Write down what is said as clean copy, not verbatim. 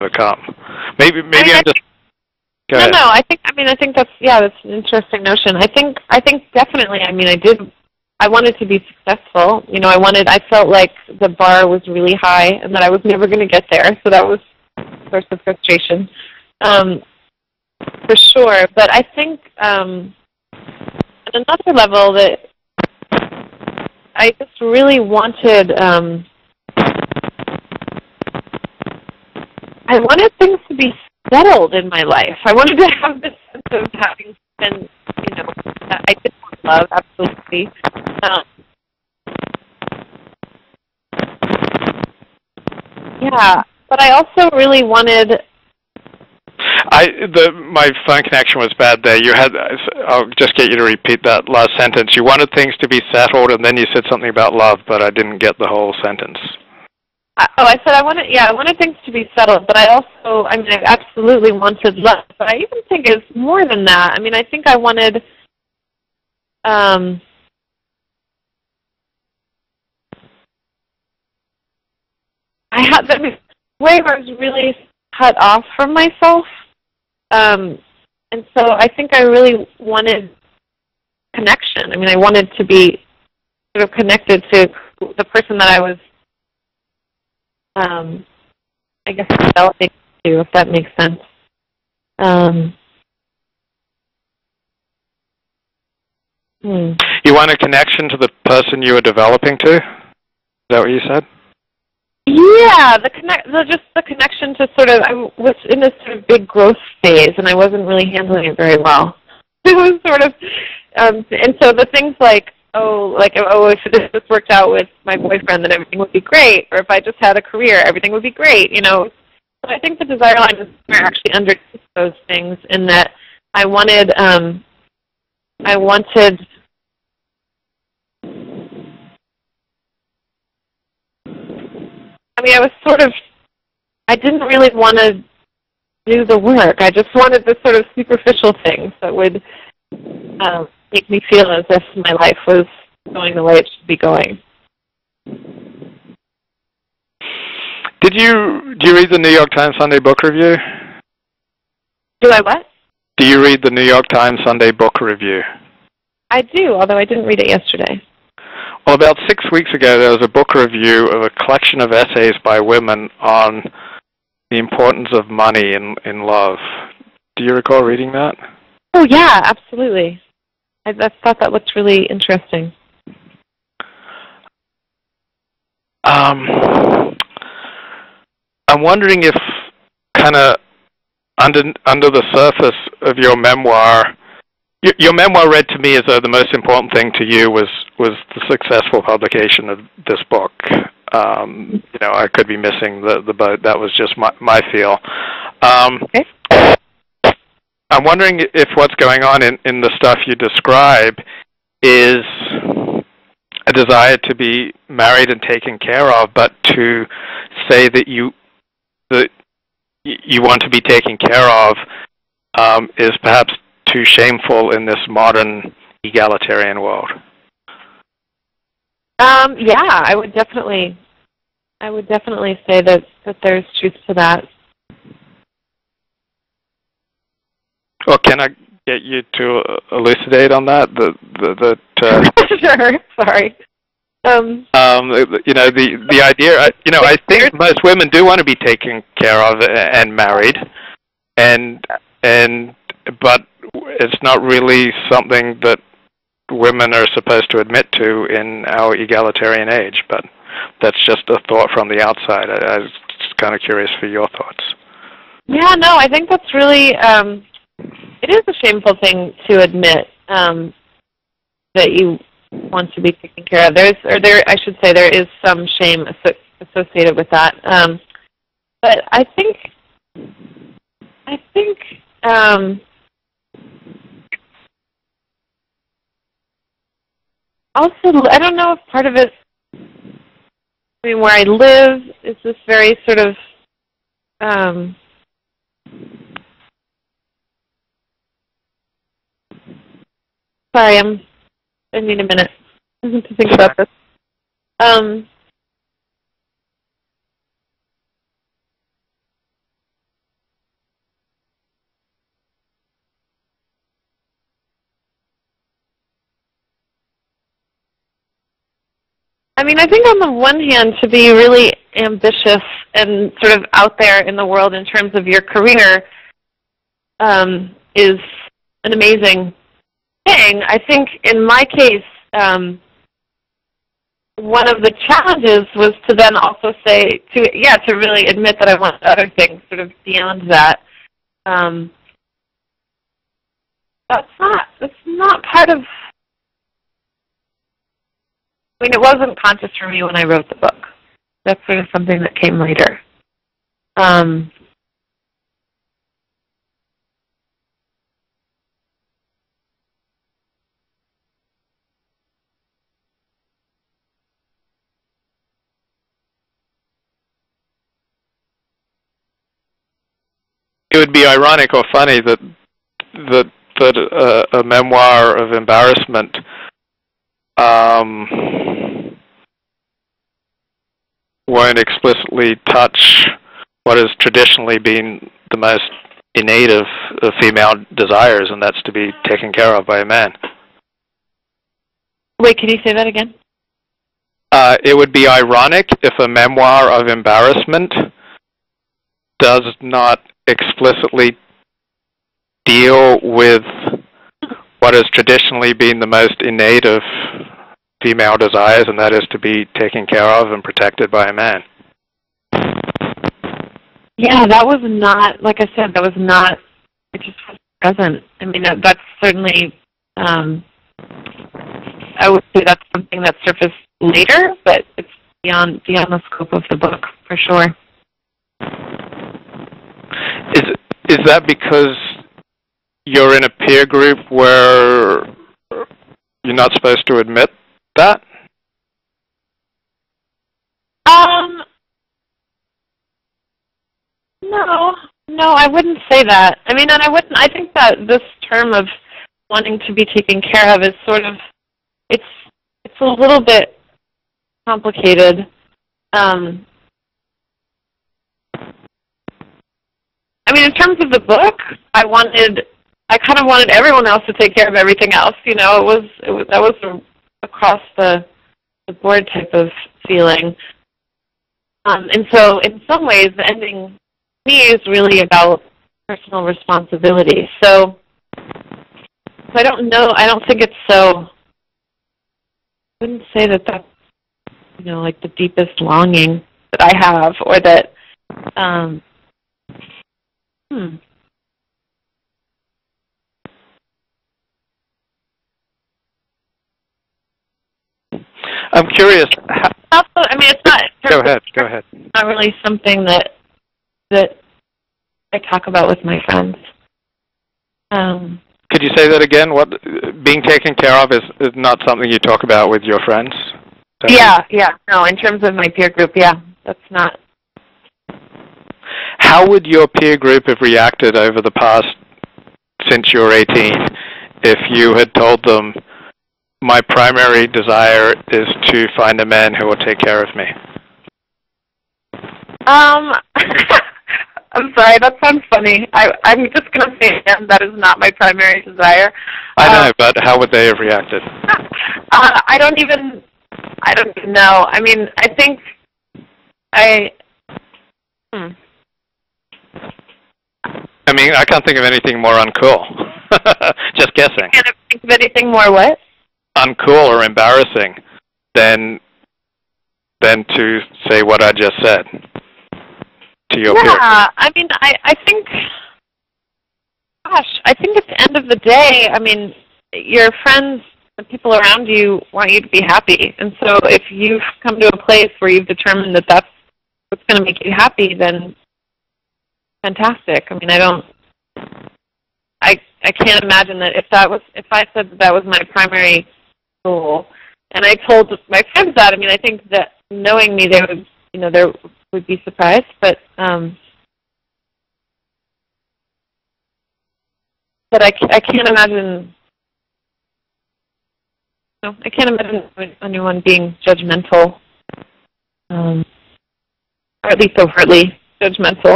overcome. Maybe I'm just. Go ahead. No. I think that's an interesting notion. I think definitely. I mean, I wanted to be successful. You know, I felt like the bar was really high and that I was never going to get there. So that was a source of frustration, for sure. But I think on another level that I just really wanted. I wanted things to be settled in my life. I wanted to have this sense of having been, I did want love, absolutely. Yeah, but I also really wanted. My phone connection was bad there. I'll just get you to repeat that last sentence. You wanted things to be settled, and then you said something about love, but I didn't get the whole sentence. I said I wanted things to be settled, but I absolutely wanted love. But I even think it's more than that. I mean, I think I wanted, the way I was really cut off from myself, and so I think I really wanted connection. I mean, I wanted to be sort of connected to the person that I was. I guess developing to, if that makes sense. You want a connection to the person you were developing to? Is that what you said? Yeah, just the connection to sort of. I was in this sort of big growth phase, and I wasn't really handling it very well. It was sort of, and so the things like. If this worked out with my boyfriend, then everything would be great. Or if I just had a career, everything would be great, you know. So I think the desire line is actually underneath those things in that I wanted, I didn't really want to do the work. I just wanted the sort of superficial things that would make me feel as if my life was going the way it should be going. Do you read the New York Times Sunday Book Review? Do I what? Do you read the New York Times Sunday Book Review? I do, although I didn't read it yesterday. Well, about 6 weeks ago, there was a book review of a collection of essays by women on the importance of money in love. Do you recall reading that? Oh, yeah, absolutely. I thought that looked really interesting. I'm wondering if, kind of under the surface of your memoir, your memoir read to me as though the most important thing to you was the successful publication of this book. I could be missing the boat. That was just my feel. Okay. I'm wondering if what's going on in the stuff you describe is a desire to be married and taken care of, but to say that you want to be taken care of is perhaps too shameful in this modern egalitarian world. Yeah, I would definitely say that there's truth to that. Well, can I get you to elucidate on that? Sure. Sorry. The idea. I think most women do want to be taken care of and married, but it's not really something that women are supposed to admit to in our egalitarian age. But that's just a thought from the outside. I was just kind of curious for your thoughts. Yeah, no, I think that's really. It is a shameful thing to admit that you want to be taken care of. There is some shame associated with that. But I think also, I don't know if part of it, where I live is this very sort of, sorry, I need a minute to think about this. I mean, I think on the one hand, to be really ambitious and sort of out there in the world in terms of your career is an amazing thing. I think in my case, one of the challenges was to then also say, to really admit that I want other things sort of beyond that. That's not part of, I mean, it wasn't conscious for me when I wrote the book. That's sort of something that came later. It would be ironic or funny that a memoir of embarrassment won't explicitly touch what has traditionally been the most innate of female desires, and that's to be taken care of by a man. Wait, can you say that again? It would be ironic if a memoir of embarrassment does not explicitly deal with what has traditionally been the most innate of female desires, and that is to be taken care of and protected by a man. Yeah, that was not, like I said, that was not, it just wasn't present. I mean, that's certainly, I would say that's something that surfaced later, but it's beyond the scope of the book, for sure. Is that because you're in a peer group where you're not supposed to admit that? No, I wouldn't say that. I mean, and I think that this term of wanting to be taken care of is sort of, it's a little bit complicated. I mean, in terms of the book, I kind of wanted everyone else to take care of everything else. You know, that was across the board type of feeling. And so, in some ways, the ending to me is really about personal responsibility. So I don't know. I don't think it's so. I wouldn't say that that's, you know, like the deepest longing that I have, or that. I'm curious. Also, I mean, it's not. Go ahead. Not really something that I talk about with my friends. Could you say that again? What being taken care of is not something you talk about with your friends? Yeah. No, in terms of my peer group, yeah, that's not. How would your peer group have reacted over the past, since you were 18, if you had told them, my primary desire is to find a man who will take care of me? I'm sorry, that sounds funny. I'm just going to say again, that is not my primary desire. I know, but how would they have reacted? I don't even know. I mean, I think I mean, I can't think of anything more uncool. Just guessing. Can't think of anything more what? Uncool or embarrassing than to say what I just said to your peer. Yeah, I mean, I think, gosh, I think at the end of the day, I mean, your friends, the people around you want you to be happy. And so if you've come to a place where you've determined that that's what's going to make you happy, then fantastic. I mean, I can't imagine that if I said that was my primary goal, and I told my friends that, I mean, I think that knowing me, they would be surprised, but I can't imagine. No, I can't imagine anyone being judgmental, or at least overtly judgmental.